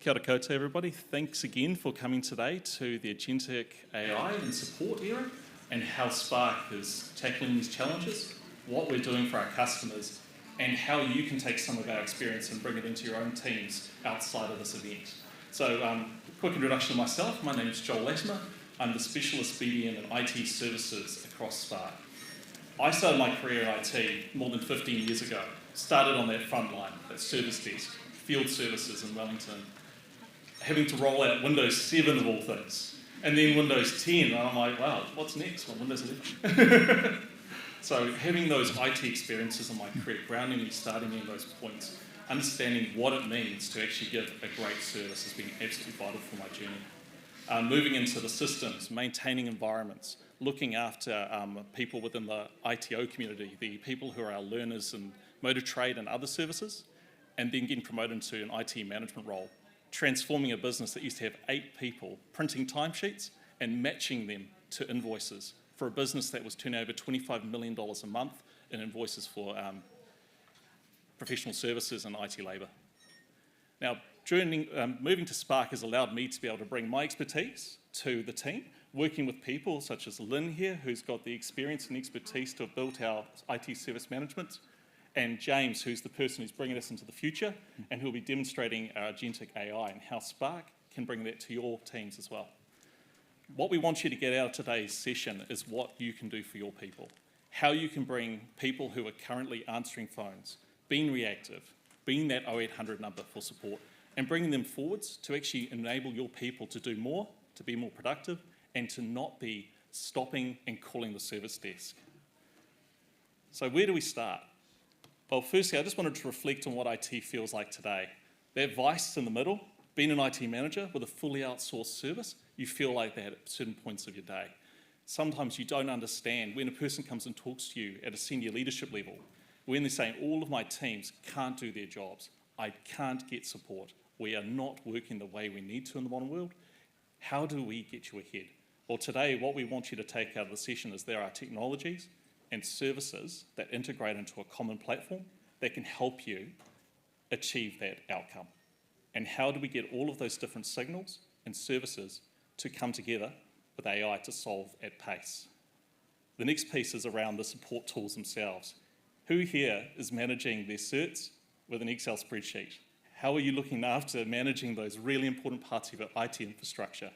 Kia ora koutou, everybody. Thanks again for coming today to the Agentic AI and support era and how Spark is tackling these challenges, what we're doing for our customers, and how you can take some of our experience and bring it into your own teams outside of this event. So, quick introduction to myself. My name is Joel Latimer. I'm the Specialist BDM and IT Services across Spark. I started my career in IT more than 15 years ago. Started on that front line, that service desk, field services in Wellington, having to roll out Windows 7 of all things, and then Windows 10, and I'm like, wow, what's next? Well, Windows 11. So having those IT experiences in my career, grounding me, starting me in those points, understanding what it means to actually give a great service has been absolutely vital for my journey. Moving into the systems, maintaining environments, looking after people within the ITO community, the people who are our learners in motor trade and other services, and then getting promoted into an IT management role, transforming a business that used to have 8 people printing timesheets and matching them to invoices for a business that was turning over $25 million a month in invoices for professional services and IT labour. Now, moving to Spark has allowed me to be able to bring my expertise to the team, working with people such as Lynn here, who's got the experience and expertise to have built our IT service management, and James, who's the person who's bringing us into the future, and who'll be demonstrating our Agentic AI and how Spark can bring that to your teams as well. What we want you to get out of today's session is what you can do for your people, how you can bring people who are currently answering phones, being reactive, being that 0800 number for support, and bringing them forwards to actually enable your people to do more, to be more productive, and to not be stopping and calling the service desk. So where do we start? Well, firstly, I just wanted to reflect on what IT feels like today. That vice in the middle, being an IT manager with a fully outsourced service, you feel like that at certain points of your day. Sometimes you don't understand when a person comes and talks to you at a senior leadership level, when they're saying, all of my teams can't do their jobs, I can't get support, we are not working the way we need to in the modern world. How do we get you ahead? Well, today, what we want you to take out of the session is there are technologies and services that integrate into a common platform that can help you achieve that outcome. And how do we get all of those different signals and services to come together with AI to solve at pace? The next piece is around the support tools themselves. Who here is managing their certs with an Excel spreadsheet? How are you looking after managing those really important parts of your IT infrastructure?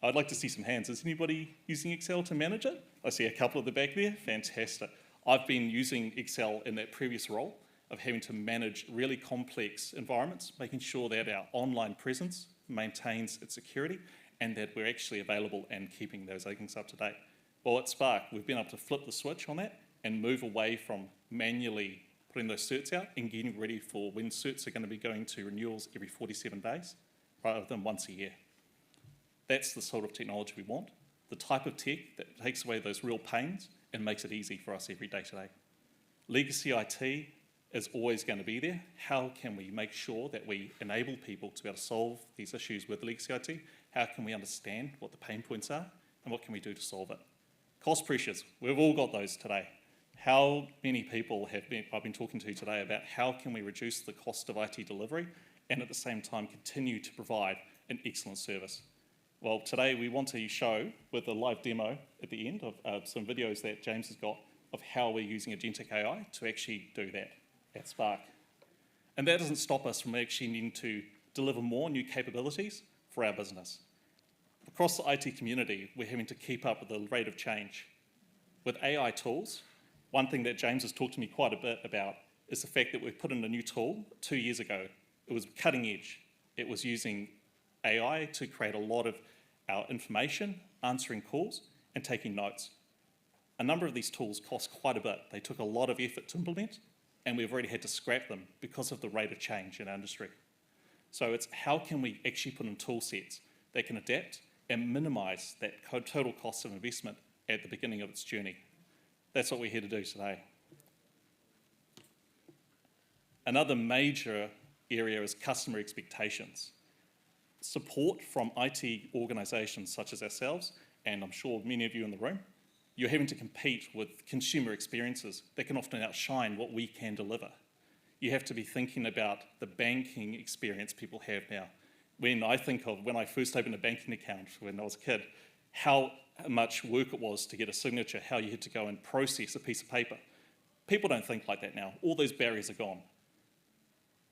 I'd like to see some hands. Is anybody using Excel to manage it? I see a couple at the back there. Fantastic. I've been using Excel in that previous role of having to manage really complex environments, making sure that our online presence maintains its security and that we're actually available and keeping those things up to date. Well, at Spark, we've been able to flip the switch on that and move away from manually putting those certs out and getting ready for when certs are going to be going to renewals every 47 days rather than once a year. That's the sort of technology we want, the type of tech that takes away those real pains and makes it easy for us every day today. Legacy IT is always going to be there. How can we make sure that we enable people to be able to solve these issues with legacy IT? How can we understand what the pain points are and what can we do to solve it? Cost pressures, we've all got those today. How many people I've been talking to today about how can we reduce the cost of IT delivery and at the same time continue to provide an excellent service? Well, today we want to show with a live demo at the end of some videos that James has got of how we're using Agentic AI to actually do that at Spark. And that doesn't stop us from actually needing to deliver more new capabilities for our business. Across the IT community, we're having to keep up with the rate of change. With AI tools, one thing that James has talked to me quite a bit about is the fact that we've put in a new tool 2 years ago. It was cutting edge. It was using AI to create a lot of our information, answering calls, and taking notes. A number of these tools cost quite a bit. They took a lot of effort to implement, and we've already had to scrap them because of the rate of change in our industry. So it's how can we actually put in tool sets that can adapt and minimize that total cost of investment at the beginning of its journey. That's what we're here to do today. Another major area is customer expectations. Support from IT organisations such as ourselves, and I'm sure many of you in the room, you're having to compete with consumer experiences that can often outshine what we can deliver. You have to be thinking about the banking experience people have now, When I think of when I first opened a banking account when I was a kid, how much work it was to get a signature, how you had to go and process a piece of paper. People don't think like that now. All those barriers are gone.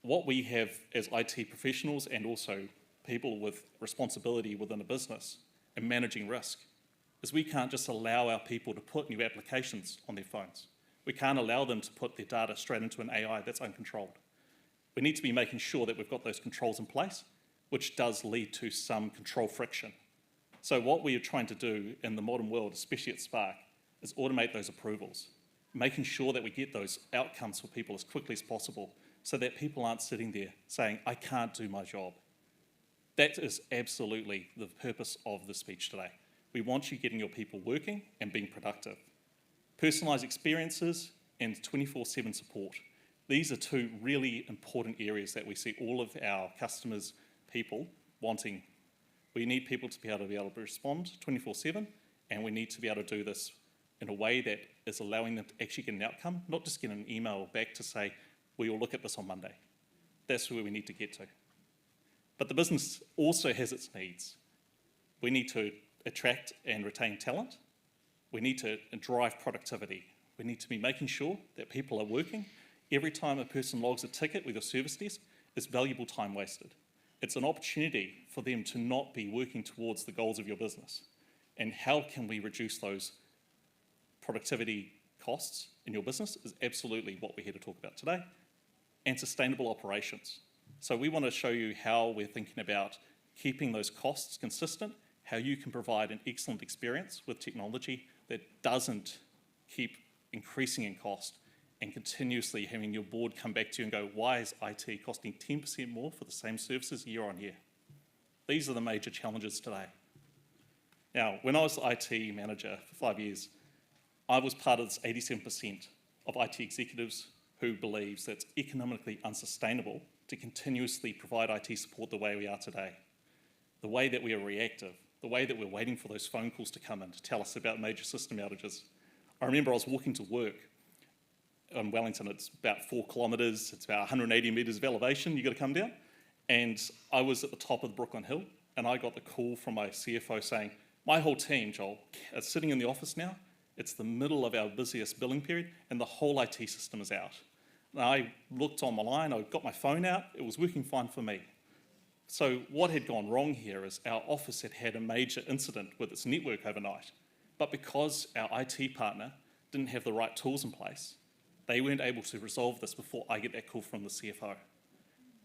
What we have as IT professionals and also people with responsibility within a business and managing risk is we can't just allow our people to put new applications on their phones. We can't allow them to put their data straight into an AI that's uncontrolled. We need to be making sure that we've got those controls in place, which does lead to some control friction. So what we are trying to do in the modern world, especially at Spark, is automate those approvals, making sure that we get those outcomes for people as quickly as possible so that people aren't sitting there saying, I can't do my job. That is absolutely the purpose of the speech today. We want you getting your people working and being productive. Personalised experiences and 24/7 support. These are two really important areas that we see all of our customers, people, wanting. We need people to be able to respond 24/7, and we need to be able to do this in a way that is allowing them to actually get an outcome, not just get an email back to say, we will look at this on Monday. That's where we need to get to. But the business also has its needs. We need to attract and retain talent. We need to drive productivity. We need to be making sure that people are working. Every time a person logs a ticket with your service desk, it's valuable time wasted. It's an opportunity for them to not be working towards the goals of your business. And how can we reduce those productivity costs in your business is absolutely what we're here to talk about today. And sustainable operations. So we want to show you how we're thinking about keeping those costs consistent, how you can provide an excellent experience with technology that doesn't keep increasing in cost and continuously having your board come back to you and go, why is IT costing 10% more for the same services year on year? These are the major challenges today. Now, when I was IT manager for 5 years, I was part of this 87% of IT executives who believes that it's economically unsustainable to continuously provide IT support the way we are today. The way that we are reactive, the way that we're waiting for those phone calls to come in to tell us about major system outages. I remember I was walking to work in Wellington. It's about 4 kilometres, it's about 180 metres of elevation you've got to come down. And I was at the top of the Brooklyn Hill, and I got the call from my CFO saying, my whole team, Joel, is sitting in the office now. It's the middle of our busiest billing period, and the whole IT system is out. And I looked online, I got my phone out, it was working fine for me. So what had gone wrong here is our office had had a major incident with its network overnight. But because our IT partner didn't have the right tools in place, they weren't able to resolve this before I get that call from the CFO.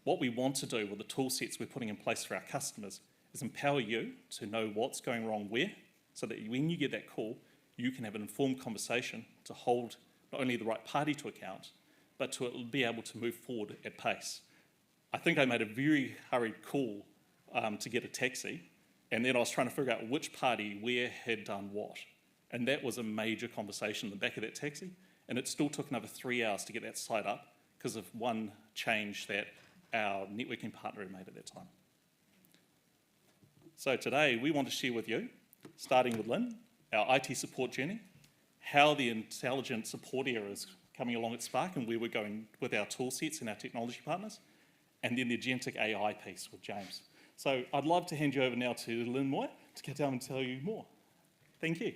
What we want to do with the tool sets we're putting in place for our customers is empower you to know what's going wrong where, so that when you get that call, you can have an informed conversation to hold not only the right party to account, but to be able to move forward at pace. I think I made a very hurried call to get a taxi, and then I was trying to figure out which party where had done what. And that was a major conversation in the back of that taxi, and it still took another 3 hours to get that site up because of one change that our networking partner had made at that time. So today we want to share with you, starting with Lynn, our IT support journey, how the intelligent support era is coming along at Spark and where we're going with our tool sets and our technology partners, and then the Agentic AI piece with James. So I'd love to hand you over now to Lynn Moy to get down and tell you more. Thank you.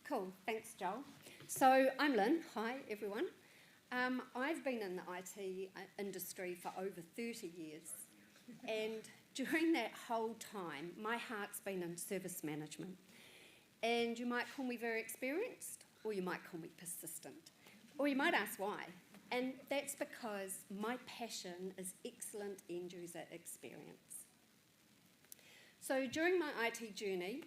Cool, thanks Joel. So I'm Lynn, hi everyone. I've been in the IT industry for over 30 years, and during that whole time, my heart's been in service management. And you might call me very experienced, or you might call me persistent, or you might ask why. And that's because my passion is excellent end user experience. So during my IT journey,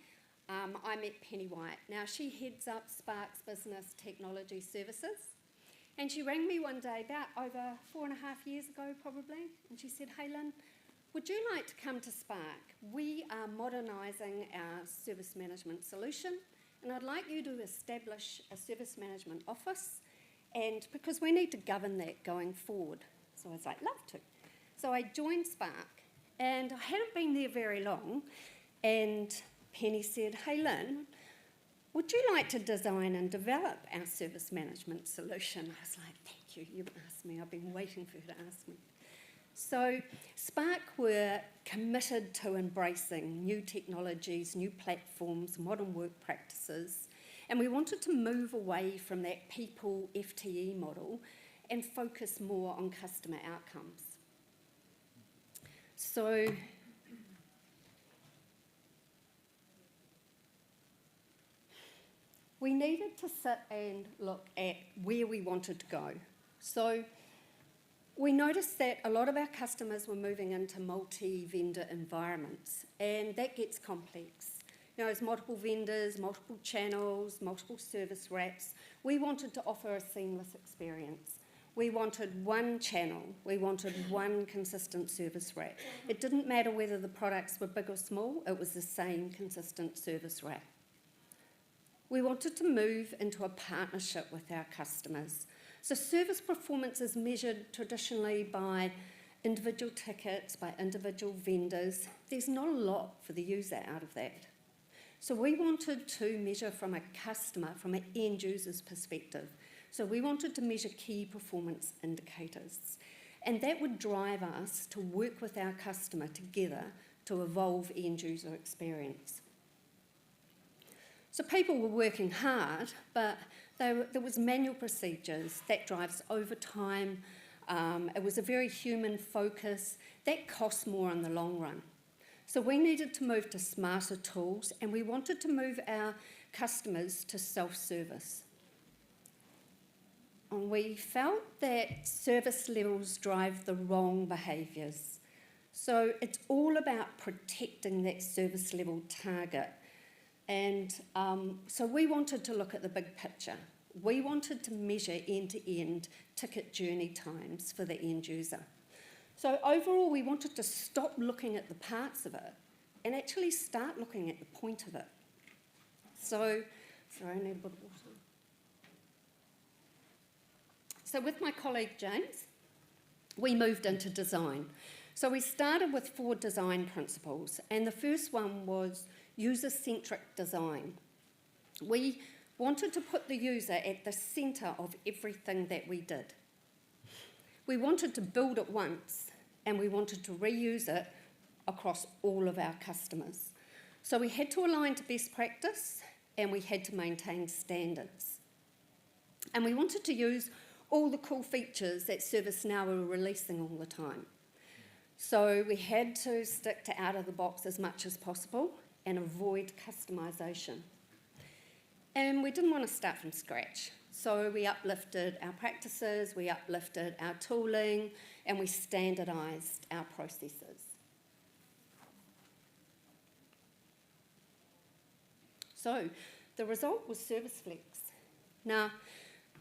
I met Penny White. Now she heads up Spark's Business Technology Services. And she rang me one day about over 4.5 years ago probably, and she said, hey Lynn, would you like to come to Spark? We are modernising our service management solution, and I'd like you to establish a service management office, and because we need to govern that going forward. So I was like, love to. So I joined Spark, and I hadn't been there very long, and Penny said, hey Lynn, would you like to design and develop our service management solution? I was like, thank you, you've asked me. I've been waiting for her to ask me. So Spark were committed to embracing new technologies, new platforms, modern work practices, and we wanted to move away from that people FTE model and focus more on customer outcomes. So we needed to sit and look at where we wanted to go. So we noticed that a lot of our customers were moving into multi-vendor environments, and that gets complex. You know, there's multiple vendors, multiple channels, multiple service wraps. We wanted to offer a seamless experience. We wanted one channel. We wanted one consistent service wrap. It didn't matter whether the products were big or small, it was the same consistent service wrap. We wanted to move into a partnership with our customers. So service performance is measured traditionally by individual tickets, by individual vendors. There's not a lot for the user out of that. So we wanted to measure from a customer, from an end user's perspective. So we wanted to measure key performance indicators. And that would drive us to work with our customer together to evolve end user experience. So people were working hard, but there was manual procedures. That drives overtime. It was a very human focus. That costs more in the long run. So we needed to move to smarter tools, and we wanted to move our customers to self-service. And we felt that service levels drive the wrong behaviours. So it's all about protecting that service level target. And so we wanted to look at the big picture. We wanted to measure end-to-end ticket journey times for the end user. So overall, we wanted to stop looking at the parts of it and actually start looking at the point of it. So, sorry, I need a bit of water. So with my colleague James, we moved into design. So we started with 4 design principles, and the first one was user-centric design. We wanted to put the user at the centre of everything that we did. We wanted to build it once, and we wanted to reuse it across all of our customers. So we had to align to best practice, and we had to maintain standards. And we wanted to use all the cool features that ServiceNow were releasing all the time. So we had to stick to out of the box as much as possible and avoid customisation. And we didn't want to start from scratch. So we uplifted our practices, we uplifted our tooling, and we standardised our processes. So the result was ServiceFlex. Now,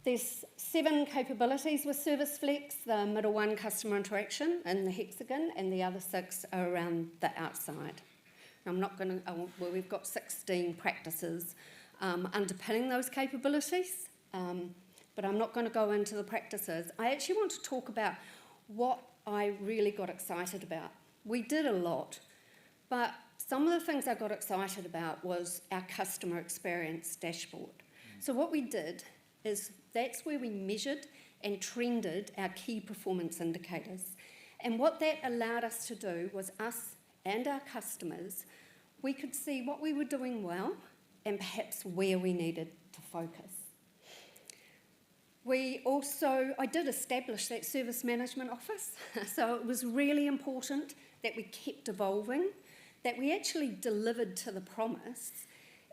there's 7 capabilities with ServiceFlex, the middle one, customer interaction, in the hexagon, and the other 6 are around the outside. I'm not going to, well, we've got 16 practices underpinning those capabilities, but I'm not going to go into the practices. I actually want to talk about what I really got excited about. We did a lot, but some of the things I got excited about was our customer experience dashboard. So what we did is that's where we measured and trended our key performance indicators. And what that allowed us to do was us and our customers, we could see what we were doing well and perhaps where we needed to focus. I did establish that service management office, so it was really important that we kept evolving, that we actually delivered to the promise,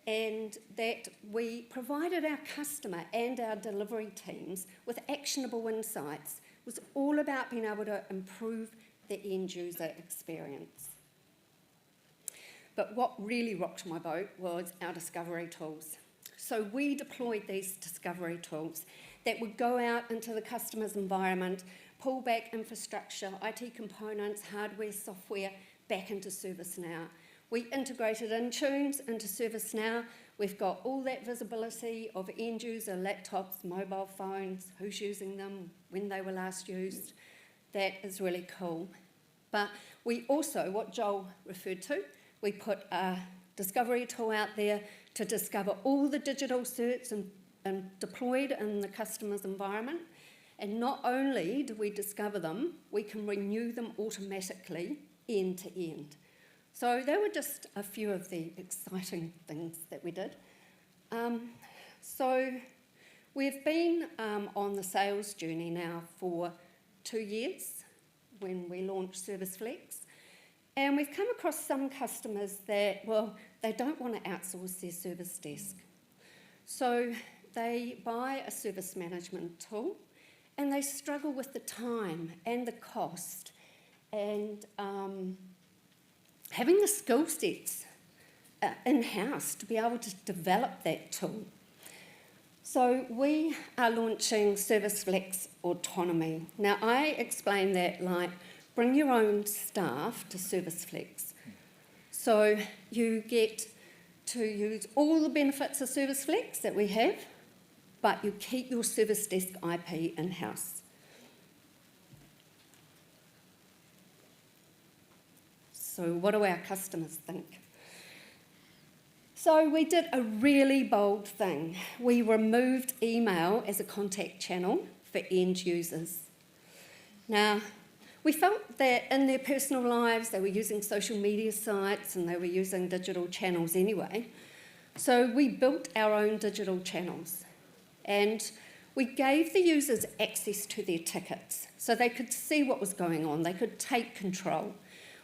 and that we provided our customer and our delivery teams with actionable insights. It was all about being able to improve the end user experience. But what really rocked my boat was our discovery tools. So we deployed these discovery tools that would go out into the customer's environment, pull back infrastructure, IT components, hardware, software, back into ServiceNow. We integrated Intunes into ServiceNow. We've got all that visibility of end user laptops, mobile phones, who's using them, when they were last used. That is really cool. But we also, what Joel referred to, we put a discovery tool out there to discover all the digital certs and deployed in the customer's environment. And not only do we discover them, we can renew them automatically end to end. So they were just a few of the exciting things that we did. So we've been on the sales journey now for 2 years when we launched Service Flex. And we've come across some customers that, well, they don't want to outsource their service desk. So they buy a service management tool and they struggle with the time and the cost and having the skill sets in-house to be able to develop that tool. So we are launching Service Flex Autonomy. Now, I explain that like, bring your own staff to Service Flex. So you get to use all the benefits of Service Flex that we have, but you keep your service desk IP in-house. So what do our customers think? So we did a really bold thing. We removed email as a contact channel for end users. Now, we felt that in their personal lives, they were using social media sites and they were using digital channels anyway. So we built our own digital channels and we gave the users access to their tickets so they could see what was going on, they could take control.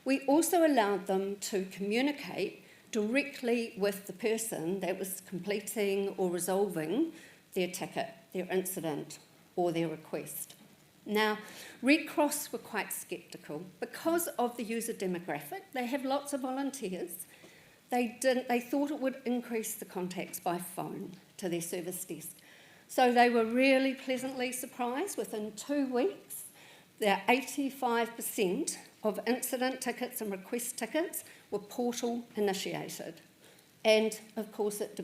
We also allowed them to communicate directly with the person that was completing or resolving their ticket, their incident, or their request. Now, Red Cross were quite sceptical. Because of the user demographic, they have lots of volunteers. They thought it would increase the contacts by phone to their service desk. So they were really pleasantly surprised. Within 2 weeks, 85% of incident tickets and request tickets were portal initiated. And of course, it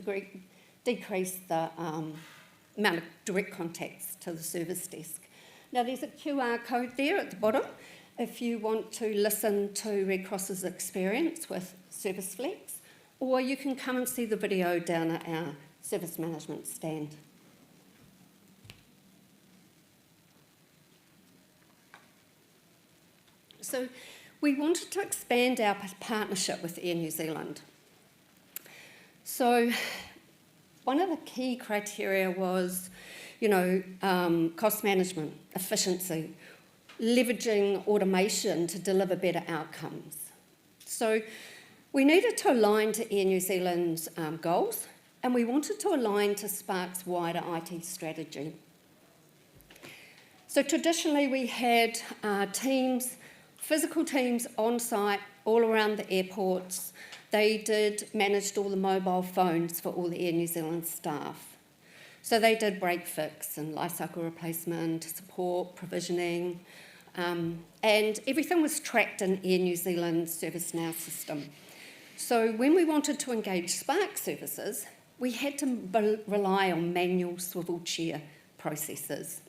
decreased the amount of direct contacts to the service desk. Now, there's a QR code there at the bottom if you want to listen to Red Cross's experience with Service Flex, or you can come and see the video down at our service management stand. So we wanted to expand our partnership with Air New Zealand. So one of the key criteria was, cost management, efficiency, leveraging automation to deliver better outcomes. So we needed to align to Air New Zealand's goals, and we wanted to align to Spark's wider IT strategy. So traditionally we had physical teams on site all around the airports. They managed all the mobile phones for all the Air New Zealand staff. So they did break fix and lifecycle replacement, support, provisioning, and everything was tracked in Air New Zealand's ServiceNow system. So when we wanted to engage Spark services, we had to rely on manual swivel chair processes.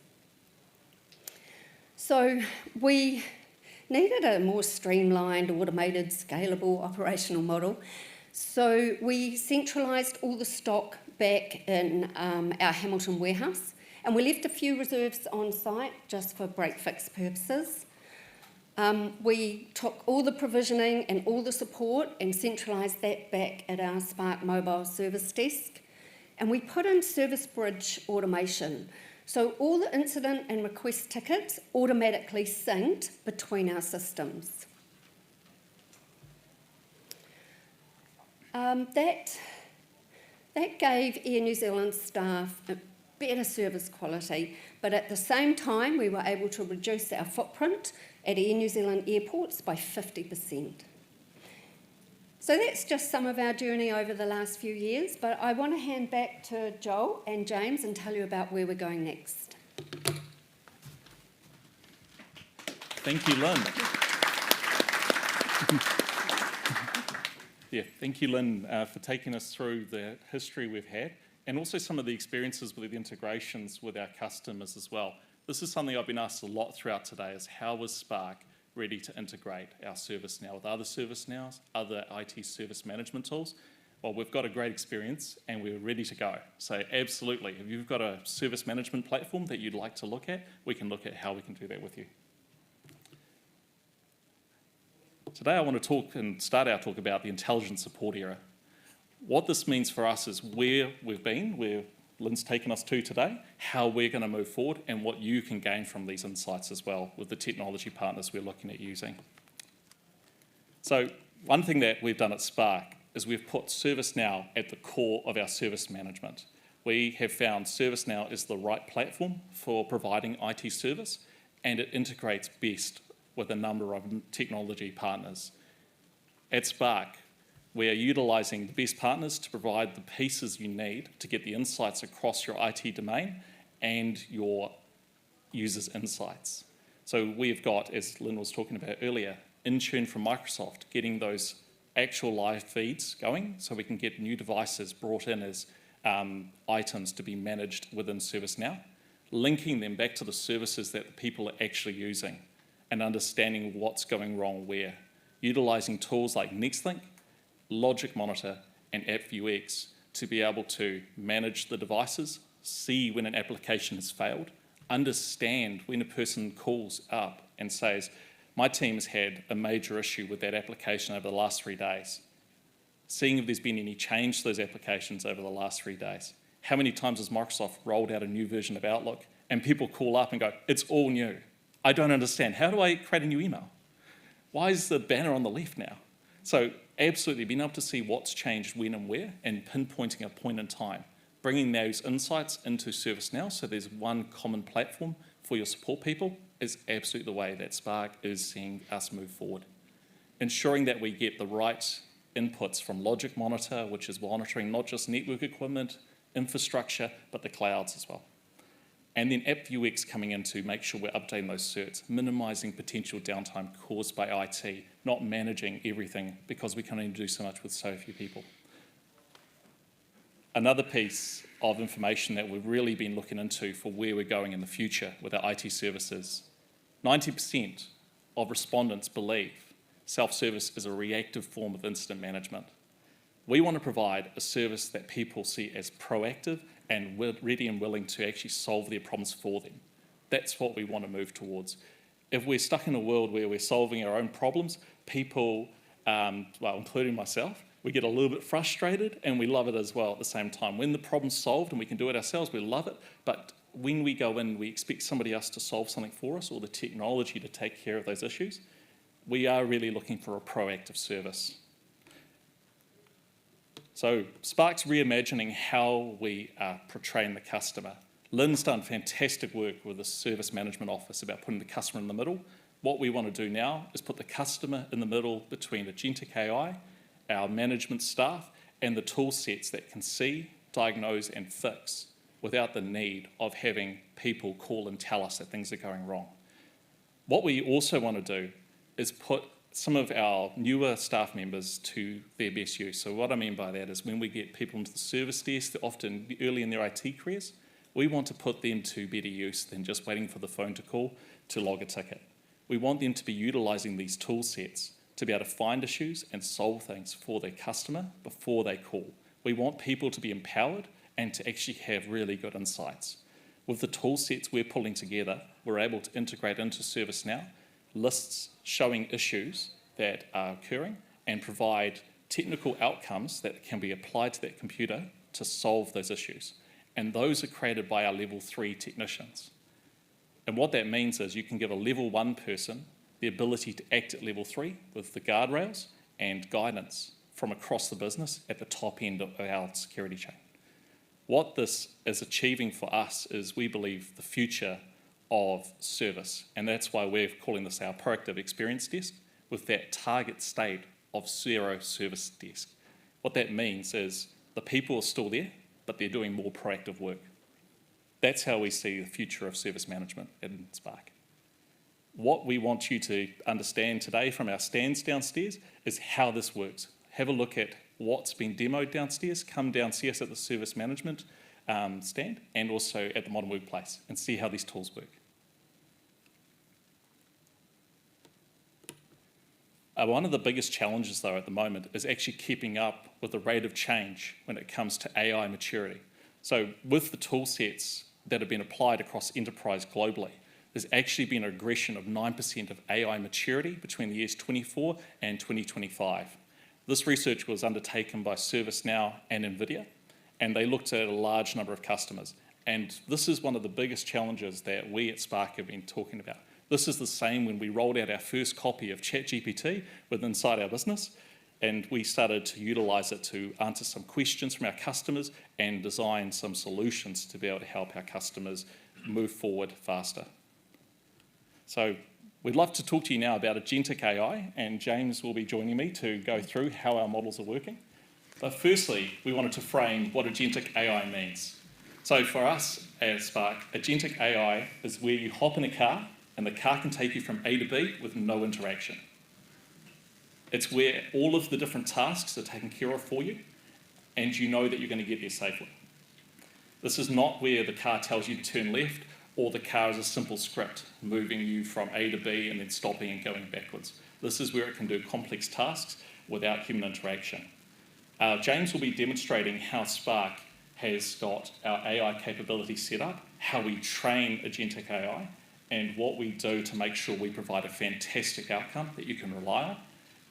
So we needed a more streamlined, automated, scalable operational model. So we centralised all the stock back in our Hamilton warehouse, and we left a few reserves on site just for break fix purposes. We took all the provisioning and all the support and centralised that back at our Spark mobile service desk, and we put in Service Bridge automation. So all the incident and request tickets automatically synced between our systems. That gave Air New Zealand staff a better service quality, but at the same time we were able to reduce our footprint at Air New Zealand airports by 50%. So that's just some of our journey over the last few years, but I want to hand back to Joel and James and tell you about where we're going next. Thank you, Lynn. Thank you, Lynn, for taking us through the history we've had and also some of the experiences with the integrations with our customers as well. This is something I've been asked a lot throughout today, is how was Spark ready to integrate our ServiceNow with other ServiceNows, other IT service management tools? Well, we've got a great experience and we're ready to go. So absolutely, if you've got a service management platform that you'd like to look at, we can look at how we can do that with you. Today I want to talk and start our talk about the intelligent support era. What this means for us is where we've been, where Lynn's taken us to today, how we're going to move forward, and what you can gain from these insights as well with the technology partners we're looking at using. So one thing that we've done at Spark is we've put ServiceNow at the core of our service management. We have found ServiceNow is the right platform for providing IT service, and it integrates best with a number of technology partners. At Spark, we are utilising the best partners to provide the pieces you need to get the insights across your IT domain and your users' insights. So we've got, as Lynn was talking about earlier, Intune from Microsoft, getting those actual live feeds going so we can get new devices brought in as items to be managed within ServiceNow, linking them back to the services that the people are actually using and understanding what's going wrong where, utilising tools like NextLink, Logic Monitor and AppViewX to be able to manage the devices, see when an application has failed, understand when a person calls up and says, my team has had a major issue with that application over the last 3 days. Seeing if there's been any change to those applications over the last 3 days. How many times has Microsoft rolled out a new version of Outlook and people call up and go, it's all new. I don't understand. How do I create a new email? Why is the banner on the left now? So absolutely being able to see what's changed when and where and pinpointing a point in time. Bringing those insights into ServiceNow so there's one common platform for your support people is absolutely the way that Spark is seeing us move forward. Ensuring that we get the right inputs from Logic Monitor, which is monitoring not just network equipment, infrastructure, but the clouds as well. And then AppViewX coming in to make sure we're updating those certs, minimising potential downtime caused by IT, not managing everything because we can only do so much with so few people. Another piece of information that we've really been looking into for where we're going in the future with our IT services, 90% of respondents believe self-service is a reactive form of incident management. We want to provide a service that people see as proactive and ready and willing to actually solve their problems for them. That's what we want to move towards. If we're stuck in a world where we're solving our own problems, people, well, including myself, we get a little bit frustrated and we love it as well at the same time. When the problem's solved and we can do it ourselves, we love it. But when we go in, we expect somebody else to solve something for us or the technology to take care of those issues. We are really looking for a proactive service. So Spark's reimagining how we are portraying the customer. Lynn's done fantastic work with the service management office about putting the customer in the middle. What we want to do now is put the customer in the middle between Agentic AI, our management staff, and the tool sets that can see, diagnose, and fix without the need of having people call and tell us that things are going wrong. What we also want to do is put some of our newer staff members to their best use. So what I mean by that is when we get people into the service desk, they're often early in their IT careers, we want to put them to better use than just waiting for the phone to call to log a ticket. We want them to be utilising these tool sets to be able to find issues and solve things for their customer before they call. We want people to be empowered and to actually have really good insights. With the tool sets we're pulling together, we're able to integrate into ServiceNow lists showing issues that are occurring and provide technical outcomes that can be applied to that computer to solve those issues. And those are created by our level 3 technicians. And what that means is you can give a level 1 person the ability to act at level 3 with the guardrails and guidance from across the business at the top end of our security chain. What this is achieving for us is we believe the future of service, and that's why we're calling this our proactive experience desk with that target state of 0 service desk. What that means is the people are still there, but they're doing more proactive work. That's how we see the future of service management in Spark. What we want you to understand today from our stands downstairs is how this works. Have a look at what's been demoed downstairs, come down, see us at the service management stand, and also at the Modern Workplace, and see how these tools work. One of the biggest challenges, though, at the moment is actually keeping up with the rate of change when it comes to AI maturity. So with the tool sets that have been applied across enterprise globally, there's actually been a regression of 9% of AI maturity between the years 24 and 2025. This research was undertaken by ServiceNow and NVIDIA, and they looked at a large number of customers. And this is one of the biggest challenges that we at Spark have been talking about. This is the same when we rolled out our first copy of ChatGPT inside our business, and we started to utilise it to answer some questions from our customers and design some solutions to be able to help our customers move forward faster. So we'd love to talk to you now about Agentic AI, and James will be joining me to go through how our models are working. But firstly, we wanted to frame what Agentic AI means. So for us at Spark, Agentic AI is where you hop in a car and the car can take you from A to B with no interaction. It's where all of the different tasks are taken care of for you and you know that you're going to get there safely. This is not where the car tells you to turn left or the car is a simple script moving you from A to B and then stopping and going backwards. This is where it can do complex tasks without human interaction. James will be demonstrating how Spark has got our AI capability set up, how we train Agentic AI, and what we do to make sure we provide a fantastic outcome that you can rely on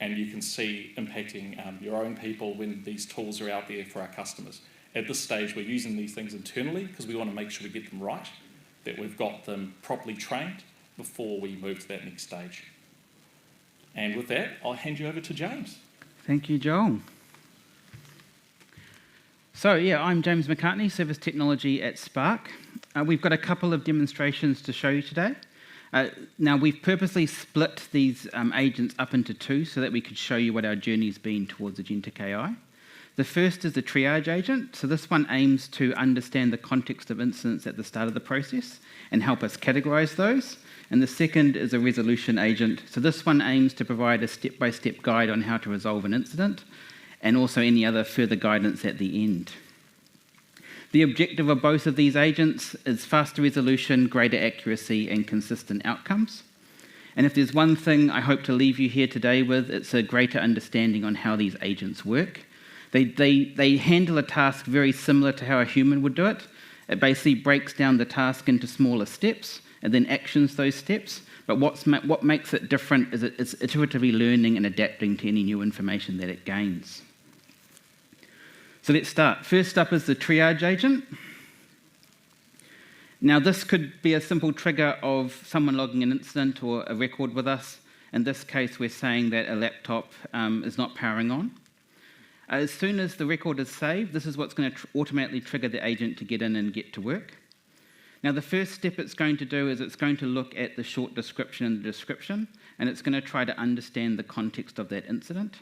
and you can see impacting your own people when these tools are out there for our customers. At this stage, we're using these things internally because we want to make sure we get them right, that we've got them properly trained before we move to that next stage. And with that, I'll hand you over to James. Thank you, Joel. So, I'm James McCartney, Service Technology at Spark. We've got a couple of demonstrations to show you today. Now, we've purposely split these agents up into two so that we could show you what our journey's been towards Agentic AI. The first is the triage agent. So this one aims to understand the context of incidents at the start of the process and help us categorize those. And the second is a resolution agent. So this one aims to provide a step-by-step guide on how to resolve an incident and also any other further guidance at the end. The objective of both of these agents is faster resolution, greater accuracy, and consistent outcomes. And if there's one thing I hope to leave you here today with, it's a greater understanding on how these agents work. They handle a task very similar to how a human would do it. It basically breaks down the task into smaller steps and then actions those steps. But what makes it different is it's iteratively learning and adapting to any new information that it gains. So let's start. First up is the triage agent. Now, this could be a simple trigger of someone logging an incident or a record with us. In this case, we're saying that a laptop is not powering on. As soon as the record is saved, this is what's going to automatically trigger the agent to get in and get to work. Now, the first step it's going to do is it's going to look at the short description and the description, and it's going to try to understand the context of that incident.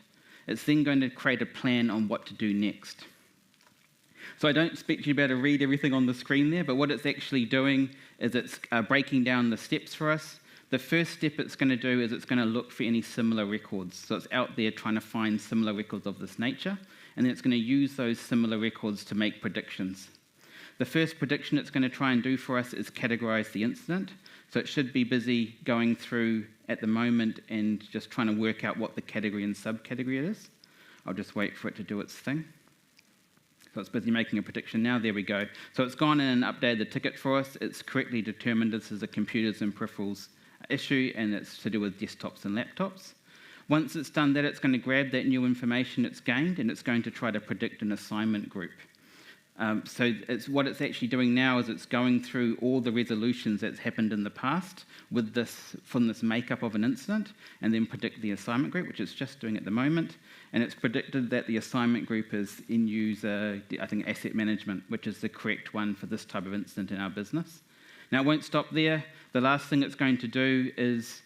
It's then going to create a plan on what to do next. So I don't expect you to be able to read everything on the screen there, but what it's actually doing is it's breaking down the steps for us. The first step it's going to do is it's going to look for any similar records. So it's out there trying to find similar records of this nature, and then it's going to use those similar records to make predictions. The first prediction it's going to try and do for us is categorize the incident. So it should be busy going through at the moment and just trying to work out what the category and subcategory is. I'll just wait for it to do its thing. So it's busy making a prediction now. There we go. So it's gone in and updated the ticket for us. It's correctly determined this is a computers and peripherals issue, and it's to do with desktops and laptops. Once it's done that, it's going to grab that new information it's gained, and it's going to try to predict an assignment group. So what it's actually doing now is it's going through all the resolutions that's happened in the past with this from this makeup of an incident and then predict the assignment group, which it's just doing at the moment. And it's predicted that the assignment group is in user, I think, asset management, which is the correct one for this type of incident in our business. Now, it won't stop there. The last thing it's going to do is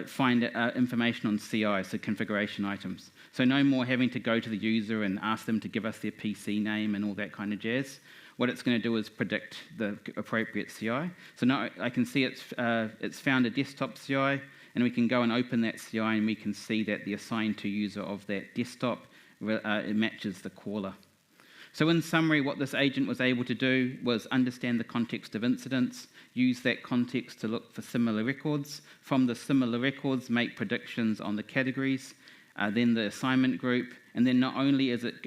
find information on CI, so configuration items. So no more having to go to the user and ask them to give us their PC name and all that kind of jazz. What it's going to do is predict the appropriate CI. So now I can see it's found a desktop CI, and we can go and open that CI, and we can see that the assigned to user of that desktop it matches the caller. So in summary, what this agent was able to do was understand the context of incidents, use that context to look for similar records, from the similar records make predictions on the categories, then the assignment group, and then not only is it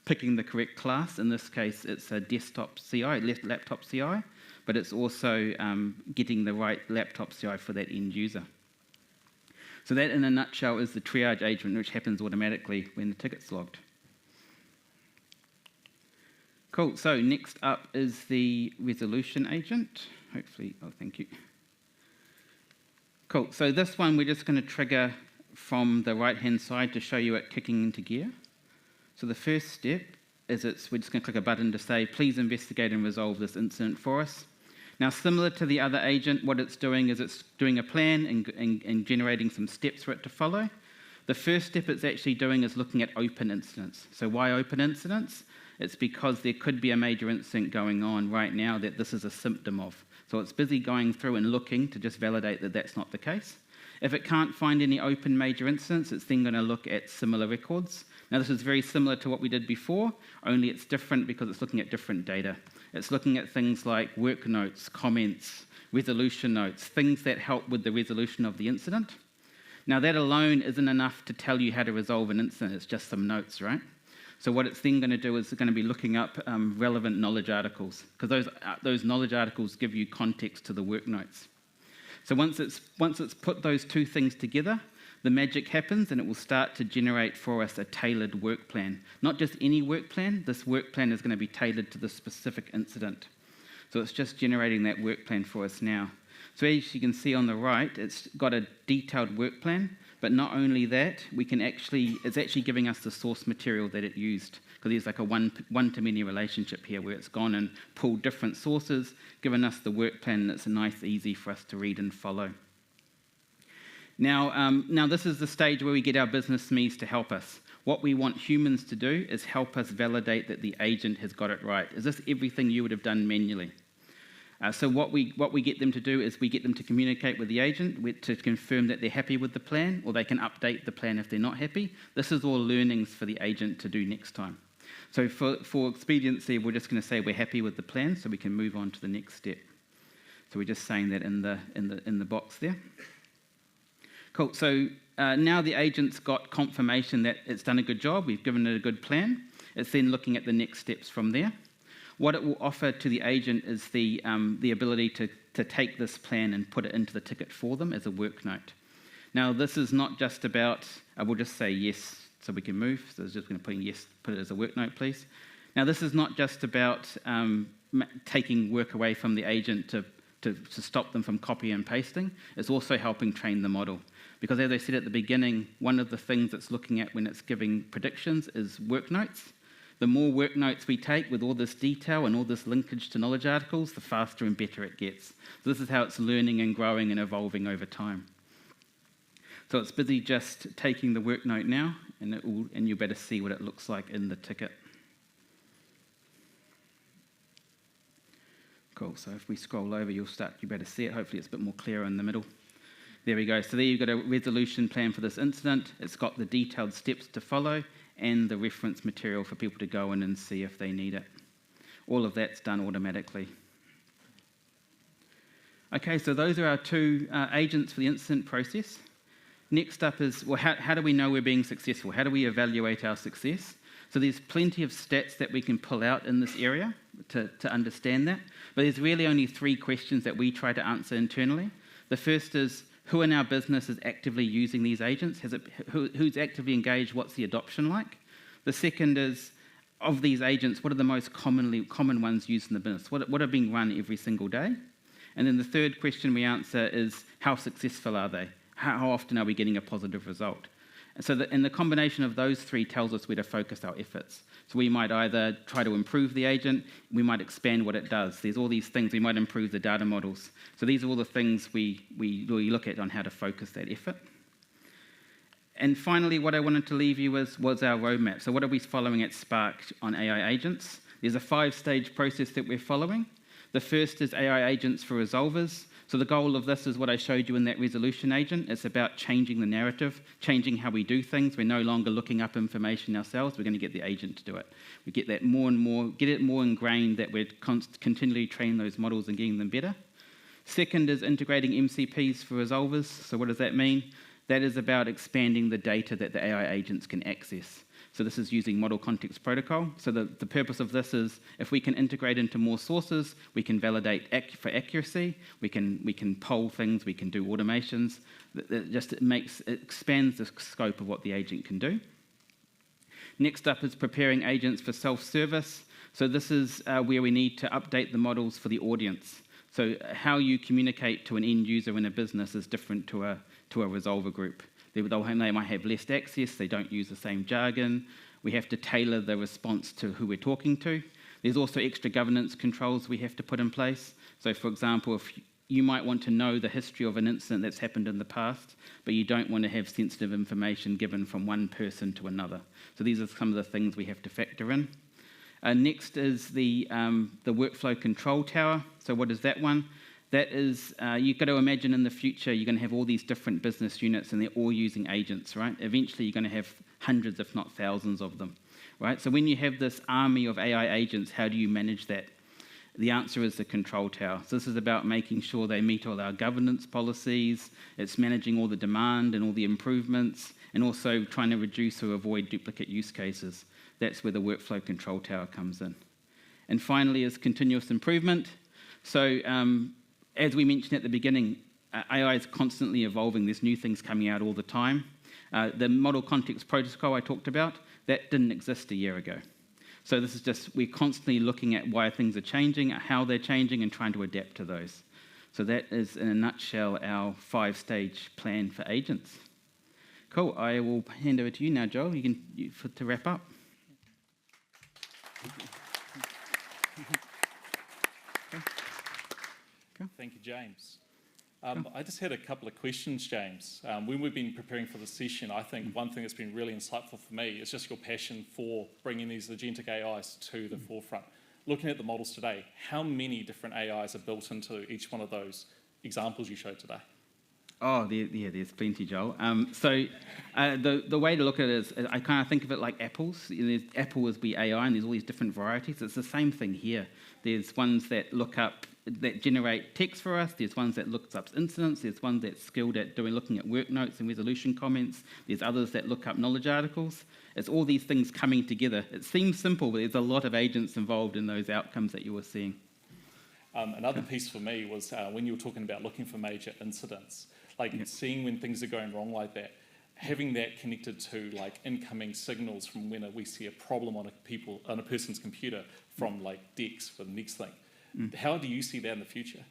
picking the correct class, in this case it's a desktop CI, laptop CI, but it's also getting the right laptop CI for that end user. So that in a nutshell is the triage agent, which happens automatically when the ticket's logged. Cool, so next up is the resolution agent. Hopefully, oh, thank you. Cool, so this one we're just going to trigger from the right-hand side to show you it kicking into gear. So the first step is we're just going to click a button to say, please investigate and resolve this incident for us. Now, similar to the other agent, what it's doing is it's doing a plan and generating some steps for it to follow. The first step it's actually doing is looking at open incidents. So why open incidents? It's because there could be a major incident going on right now that this is a symptom of. So it's busy going through and looking to just validate that that's not the case. If it can't find any open major incidents, it's then going to look at similar records. Now, this is very similar to what we did before, only it's different because it's looking at different data. It's looking at things like work notes, comments, resolution notes, things that help with the resolution of the incident. Now, that alone isn't enough to tell you how to resolve an incident. It's just some notes, right? So what it's then going to do is it's going to be looking up relevant knowledge articles, because those knowledge articles give you context to the work notes. So once it's put those two things together, the magic happens and it will start to generate for us a tailored work plan. Not just any work plan, this work plan is going to be tailored to the specific incident. So it's just generating that work plan for us now. So as you can see on the right, it's got a detailed work plan, but not only that, it's actually giving us the source material that it used, because there's like a one-to-many relationship here where it's gone and pulled different sources, given us the work plan that's nice, easy for us to read and follow. Now this is the stage where we get our business SMEs to help us. What we want humans to do is help us validate that the agent has got it right. Is this everything you would have done manually? So what we get them to do is we get them to communicate with the agent to confirm that they're happy with the plan, or they can update the plan if they're not happy. This is all learnings for the agent to do next time. So for expediency, we're just going to say we're happy with the plan, so we can move on to the next step. So we're just saying that in the box there. Cool. So now the agent's got confirmation that it's done a good job. We've given it a good plan. It's then looking at the next steps from there. What it will offer to the agent is the ability to take this plan and put it into the ticket for them as a work note. Now, this is not just about, I will just say yes so we can move. So it's just going to put in yes, put it as a work note, please. Now, this is not just about taking work away from the agent to stop them from copy and pasting. It's also helping train the model. Because as I said at the beginning, one of the things it's looking at when it's giving predictions is work notes. The more work notes we take with all this detail and all this linkage to knowledge articles, the faster and better it gets. So this is how it's learning and growing and evolving over time. So it's busy just taking the work note now, and you'll better see what it looks like in the ticket. Cool, so if we scroll over, you better see it. Hopefully it's a bit more clear in the middle. There we go. So there you've got a resolution plan for this incident. It's got the detailed steps to follow and the reference material for people to go in and see if they need it. All of that's done automatically. Okay, so those are our two agents for the incident process. Next up is, well, how do we know we're being successful? How do we evaluate our success? So there's plenty of stats that we can pull out in this area to understand that, but there's really only three questions that we try to answer internally. The first is, who in our business is actively using these agents? Who's actively engaged? What's the adoption like? The second is, of these agents, what are the most common ones used in the business? What are being run every single day? And then the third question we answer is, how successful are they? How often are we getting a positive result? And so the combination of those three tells us where to focus our efforts. So we might either try to improve the agent, we might expand what it does. There's all these things. We might improve the data models. So these are all the things we really look at on how to focus that effort. And finally, what I wanted to leave you with was our roadmap. So what are we following at Spark on AI agents? There's a 5-stage process that we're following. The first is AI agents for resolvers. So the goal of this is what I showed you in that resolution agent. It's about changing the narrative, changing how we do things. We're no longer looking up information ourselves. We're going to get the agent to do it. We get that more and more, get it more ingrained that we're continually training those models and getting them better. Second is integrating MCPs for resolvers. So what does that mean? That is about expanding the data that the AI agents can access. So this is using model context protocol. So the purpose of this is if we can integrate into more sources, we can validate for accuracy, we can poll things, we can do automations. It expands the scope of what the agent can do. Next up is preparing agents for self-service. So this is where we need to update the models for the audience. So how you communicate to an end user in a business is different to a resolver group. They might have less access, they don't use the same jargon. We have to tailor the response to who we're talking to. There's also extra governance controls we have to put in place. So for example, if you might want to know the history of an incident that's happened in the past, but you don't want to have sensitive information given from one person to another. So these are some of the things we have to factor in. Next is the workflow control tower. So what is that one? That is, you've got to imagine in the future you're going to have all these different business units and they're all using agents, right? Eventually you're going to have hundreds, if not thousands of them, right? So when you have this army of AI agents, how do you manage that? The answer is the control tower. So this is about making sure they meet all our governance policies. It's managing all the demand and all the improvements, and also trying to reduce or avoid duplicate use cases. That's where the workflow control tower comes in. And finally is continuous improvement. So as we mentioned at the beginning, AI is constantly evolving. There's new things coming out all the time. The model context protocol I talked about, that didn't exist a year ago. So this is just, we're constantly looking at why things are changing, how they're changing, and trying to adapt to those. So that is, in a nutshell, our 5-stage plan for agents. Cool. I will hand over to you now, Joel. To wrap up. Thank you, James. I just had a couple of questions, James. When we've been preparing for the session, I think one thing that's been really insightful for me is just your passion for bringing these agentic AIs to the forefront. Looking at the models today, how many different AIs are built into each one of those examples you showed today? Oh, there's plenty, Joel. The way to look at it is, I kind of think of it like apples. Apple is the AI, and there's all these different varieties. It's the same thing here. There's ones that generate text for us. There's ones that look up incidents. There's ones that's skilled at looking at work notes and resolution comments. There's others that look up knowledge articles. It's all these things coming together. It seems simple, but there's a lot of agents involved in those outcomes that you were seeing. Another piece for me was when you were talking about looking for major incidents, seeing when things are going wrong like that, having that connected to incoming signals from when we see a problem on a person's computer from DEX for the next thing. How do you see that in the future?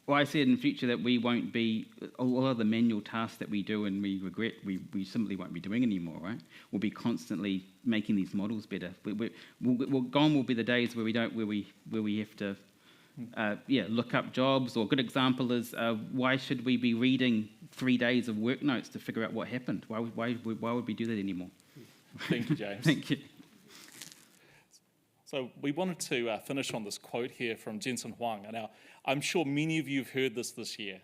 Well, I see it in the future that we won't be, a lot of the manual tasks that we do and we regret, we simply won't be doing anymore, right? We'll be constantly making these models better. Gone will be the days where we have to look up jobs. Or a good example is why should we be reading 3 days of work notes to figure out what happened? Why would we do that anymore? Thank you, James. Thank you. So we wanted to finish on this quote here from Jensen Huang. Now, I'm sure many of you have heard this year.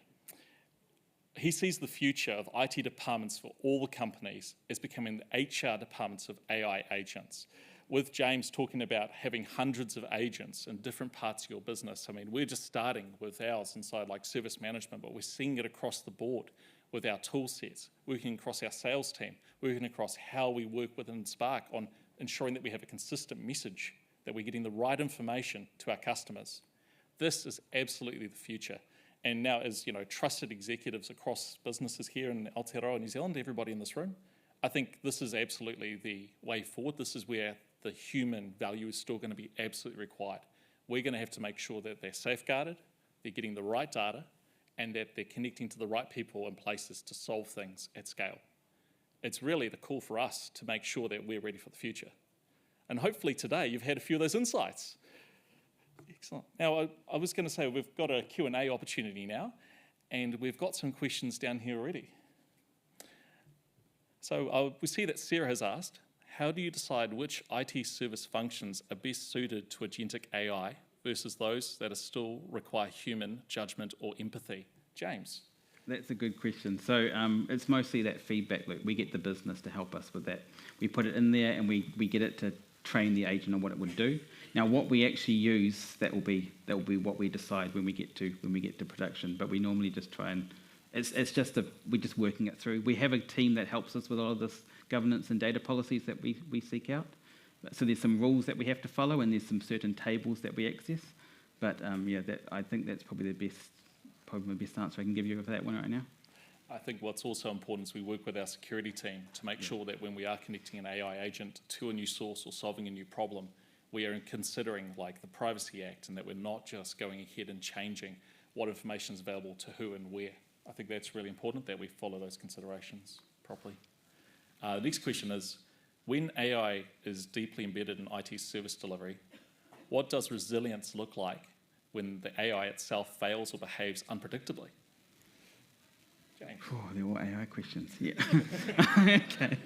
He sees the future of IT departments for all the companies as becoming the HR departments of AI agents. With James talking about having hundreds of agents in different parts of your business, I mean, we're just starting with ours inside service management, but we're seeing it across the board with our tool sets, working across our sales team, working across how we work within Spark on ensuring that we have a consistent message, that we're getting the right information to our customers. This is absolutely the future. And now as trusted executives across businesses here in Aotearoa, New Zealand, everybody in this room, I think this is absolutely the way forward. This is where the human value is still going to be absolutely required. We're going to have to make sure that they're safeguarded, they're getting the right data, and that they're connecting to the right people and places to solve things at scale. It's really the call for us to make sure that we're ready for the future. And hopefully today you've had a few of those insights. Excellent. Now, I was going to say we've got a Q&A opportunity now, and we've got some questions down here already. So we see that Sarah has asked, how do you decide which IT service functions are best suited to agentic AI versus those that are still require human judgment or empathy? James? That's a good question. So it's mostly that feedback loop. We get the business to help us with that. We put it in there and we get it to train the agent on what it would do. Now, what we actually use, that will be what we decide when we get to production. But we normally just try and we're just working it through. We have a team that helps us with all of this governance and data policies that we seek out. So there's some rules that we have to follow, and there's some certain tables that we access. But I think that's probably my best answer I can give you for that one right now. I think what's also important is we work with our security team to make sure that when we are connecting an AI agent to a new source or solving a new problem, we are considering like the Privacy Act, and that we're not just going ahead and changing what information is available to who and where. I think that's really important that we follow those considerations properly. The next question is, when AI is deeply embedded in IT service delivery, what does resilience look like when the AI itself fails or behaves unpredictably? James. Oh, they're all AI questions. Yeah. Okay.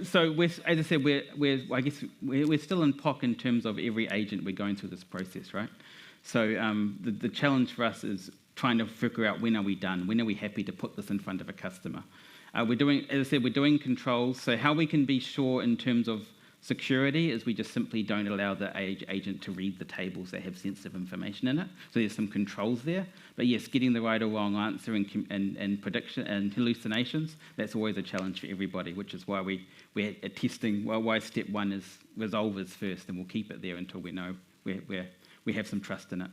So, as I said, we're still in POC in terms of every agent we're going through this process, right? So the challenge for us is trying to figure out when are we done, when are we happy to put this in front of a customer. We're doing controls. So how we can be sure in terms of security is we just simply don't allow the agent to read the tables that have sensitive information in it. So there's some controls there. But yes, getting the right or wrong answer and prediction and hallucinations, that's always a challenge for everybody, which is why we're testing, why step one is resolve is first, and we'll keep it there until we know we have some trust in it.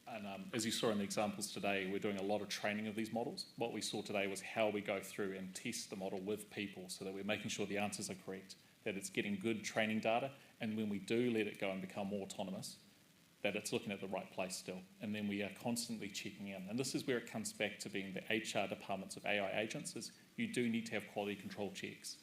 And as you saw in the examples today, we're doing a lot of training of these models. What we saw today was how we go through and test the model with people so that we're making sure the answers are correct, that it's getting good training data, and when we do let it go and become more autonomous, that it's looking at the right place still. And then we are constantly checking in. And this is where it comes back to being the HR departments of AI agents, is you do need to have quality control checks.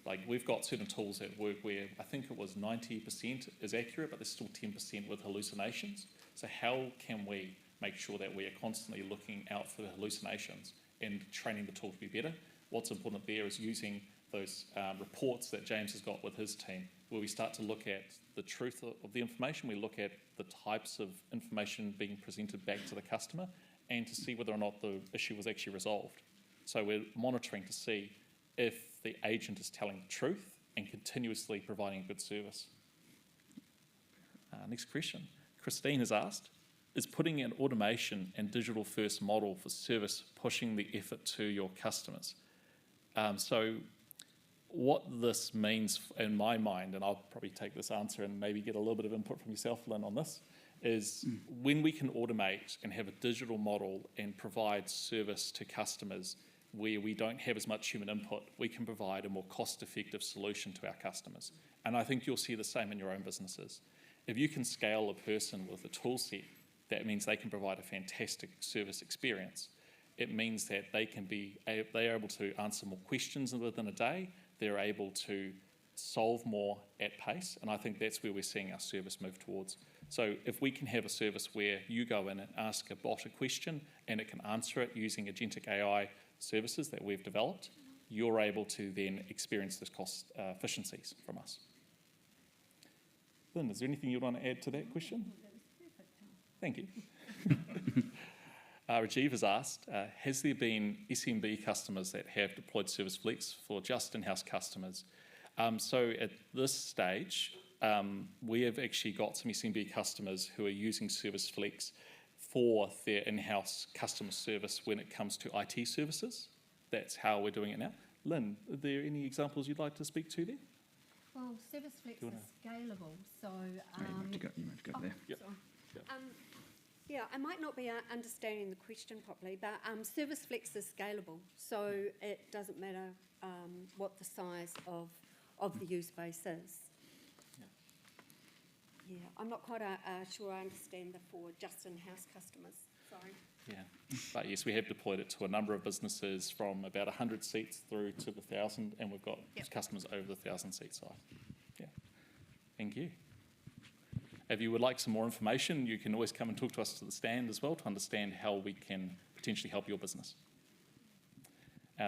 Like, we've got certain tools that work where I think it was 90% is accurate, but there's still 10% with hallucinations. So how can we make sure that we are constantly looking out for the hallucinations and training the tool to be better? What's important there is using those reports that James has got with his team, where we start to look at the truth of the information, we look at the types of information being presented back to the customer, and to see whether or not the issue was actually resolved. So we're monitoring to see if the agent is telling the truth and continuously providing good service. Next question. Christine has asked, is putting an automation and digital first model for service pushing the effort to your customers? So what this means in my mind, and I'll probably take this answer and maybe get a little bit of input from yourself, Lynn, on this, is when we can automate and have a digital model and provide service to customers where we don't have as much human input, we can provide a more cost-effective solution to our customers. And I think you'll see the same in your own businesses. If you can scale a person with a tool set, that means they can provide a fantastic service experience. It means that they are able to answer more questions within a day, they're able to solve more at pace, and I think that's where we're seeing our service move towards. So if we can have a service where you go in and ask a bot a question and it can answer it using Agentic AI services that we've developed, you're able to then experience those cost efficiencies from us. Lynn, is there anything you'd want to add to that question? That was perfect. Thank you. Rajiv has asked, has there been SMB customers that have deployed Service Flex for just in-house customers? So at this stage, we have actually got some SMB customers who are using Service Flex for their in-house customer service when it comes to IT services. That's how we're doing it now. Lynn, are there any examples you'd like to speak to there? Well, Service Flex is scalable, so... You might have to go there. Yep. Sorry. Yep. Yeah, I might not be understanding the question properly, but Service Flex is scalable, so it doesn't matter what the size of the use base is. Yeah, I'm not quite sure I understand the for just in-house customers. Sorry. Yeah, but yes, we have deployed it to a number of businesses from about 100 seats through to the 1,000, and we've got customers over the 1,000 seat size. Yeah, thank you. If you would like some more information, you can always come and talk to us to the stand as well to understand how we can potentially help your business.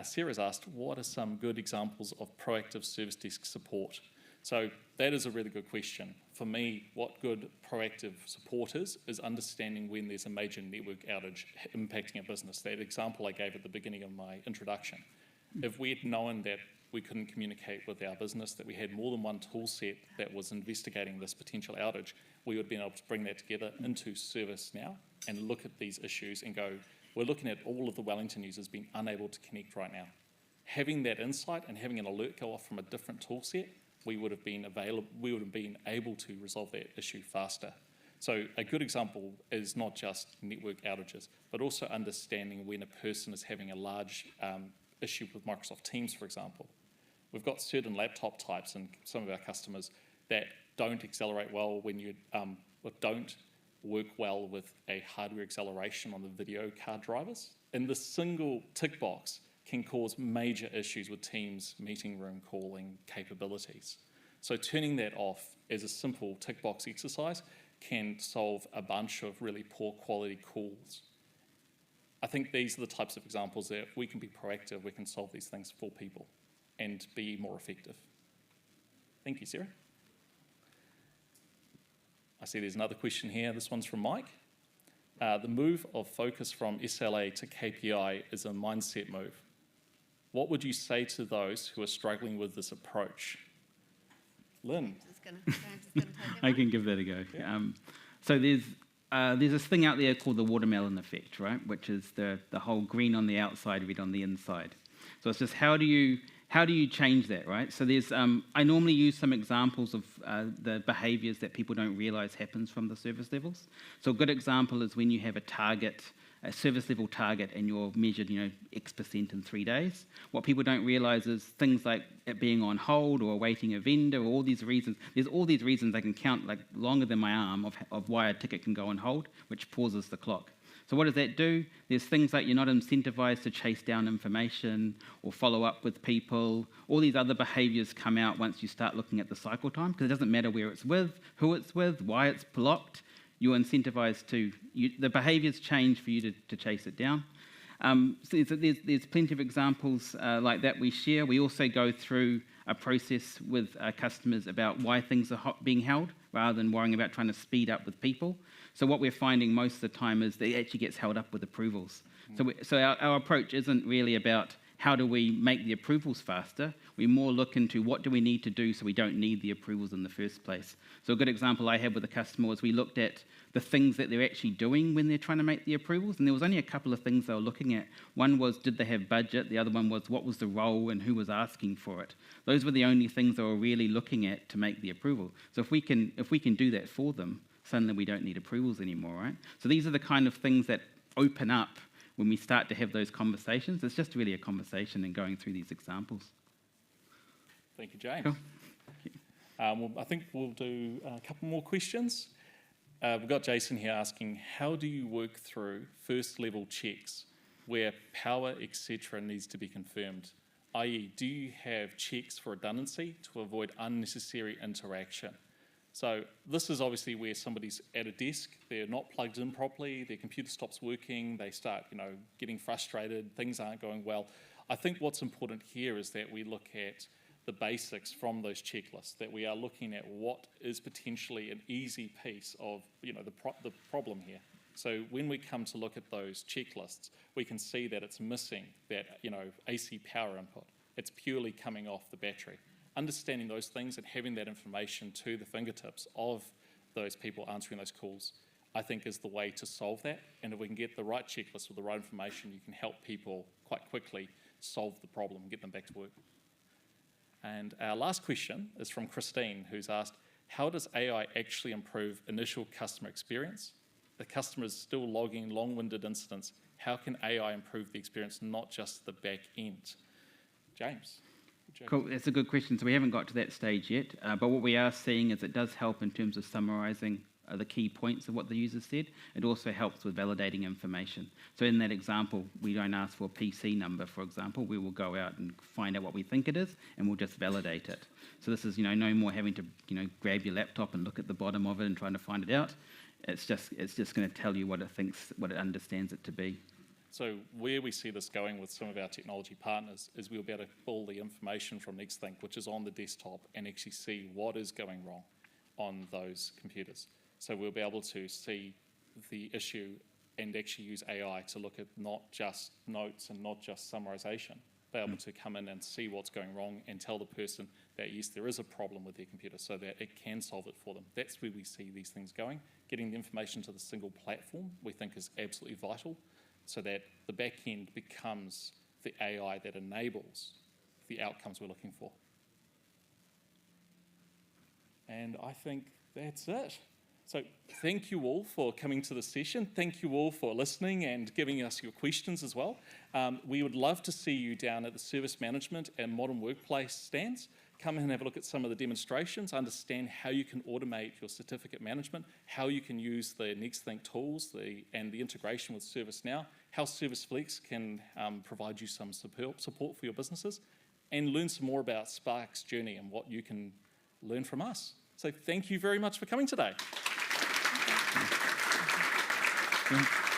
Sarah's asked, what are some good examples of proactive service desk support? So that is a really good question. For me, what good proactive support is understanding when there's a major network outage impacting a business. That example I gave at the beginning of my introduction. If we had known that we couldn't communicate with our business, that we had more than one tool set that was investigating this potential outage, we would have been able to bring that together into ServiceNow and look at these issues and go, we're looking at all of the Wellington users being unable to connect right now. Having that insight and having an alert go off from a different tool set, we would have been able to resolve that issue faster. So a good example is not just network outages, but also understanding when a person is having a large issue with Microsoft Teams, for example. We've got certain laptop types and some of our customers that don't accelerate well when you don't work well with a hardware acceleration on the video card drivers. And the single tick box can cause major issues with Teams meeting room calling capabilities. So turning that off as a simple tick box exercise can solve a bunch of really poor quality calls. I think these are the types of examples that if we can be proactive, we can solve these things for people and be more effective. Thank you, Sarah. I see there's another question here. This one's from Mike. The move of focus from SLA to KPI is a mindset move. What would you say to those who are struggling with this approach? Lynn. I can give that a go. Yeah. So there's this thing out there called the watermelon effect, right? Which is the whole green on the outside, red on the inside. So it's just how do you change that, right? So there's I normally use some examples of the behaviours that people don't realise happens from the service levels. So a good example is when you have a service level target, and you're measured, X% in 3 days. What people don't realise is things like it being on hold or awaiting a vendor, or all these reasons. There's all these reasons I can count like longer than my arm of why a ticket can go on hold, which pauses the clock. So what does that do? There's things like you're not incentivized to chase down information or follow up with people. All these other behaviours come out once you start looking at the cycle time, because it doesn't matter where it's with, who it's with, why it's blocked. You're incentivized the behaviours change for you to chase it down. So there's plenty of examples like that we share. We also go through a process with our customers about why things are being held, rather than worrying about trying to speed up with people. So what we're finding most of the time is that it actually gets held up with approvals. So our approach isn't really about how do we make the approvals faster. We more look into what do we need to do so we don't need the approvals in the first place. So a good example I had with a customer was we looked at the things that they're actually doing when they're trying to make the approvals, and there was only a couple of things they were looking at. One was, did they have budget? The other one was, what was the role and who was asking for it? Those were the only things they were really looking at to make the approval. So if we can do that for them, suddenly we don't need approvals anymore, right? So these are the kind of things that open up when we start to have those conversations. It's just really a conversation and going through these examples. Thank you, James. Cool. Well, I think we'll do a couple more questions. We've got Jason here asking, how do you work through first-level checks where power, etc. needs to be confirmed? i.e., do you have checks for redundancy to avoid unnecessary interaction? So this is obviously where somebody's at a desk, they're not plugged in properly, their computer stops working, they start, getting frustrated, things aren't going well. I think what's important here is that we look at the basics from those checklists, that we are looking at what is potentially an easy piece of, the problem here. So when we come to look at those checklists, we can see that it's missing that, AC power input. It's purely coming off the battery. Understanding those things and having that information to the fingertips of those people answering those calls, I think is the way to solve that. And if we can get the right checklist with the right information, you can help people quite quickly solve the problem and get them back to work. And our last question is from Christine, who's asked, how does AI actually improve initial customer experience? The customer is still logging long-winded incidents. How can AI improve the experience, not just the back end? James. Cool, that's a good question. So we haven't got to that stage yet, but what we are seeing is it does help in terms of summarising the key points of what the user said. It also helps with validating information. So in that example, we don't ask for a PC number, for example. We will go out and find out what we think it is, and we'll just validate it. So this is, no more having to, grab your laptop and look at the bottom of it and trying to find it out. It's just going to tell you what it thinks, what it understands it to be. So where we see this going with some of our technology partners is we'll be able to pull the information from NextThink, which is on the desktop, and actually see what is going wrong on those computers. So we'll be able to see the issue and actually use AI to look at not just notes and not just summarization, be able to come in and see what's going wrong and tell the person that yes, there is a problem with their computer so that it can solve it for them. That's where we see these things going. Getting the information to the single platform we think is absolutely vital so that the back end becomes the AI that enables the outcomes we're looking for. And I think that's it. So thank you all for coming to the session. Thank you all for listening and giving us your questions as well. We would love to see you down at the service management and modern workplace stands. Come and have a look at some of the demonstrations, understand how you can automate your certificate management, how you can use the NextThink tools and the integration with ServiceNow, how ServiceFlex can provide you some support for your businesses, and learn some more about Spark's journey and what you can learn from us. So thank you very much for coming today. Thank you.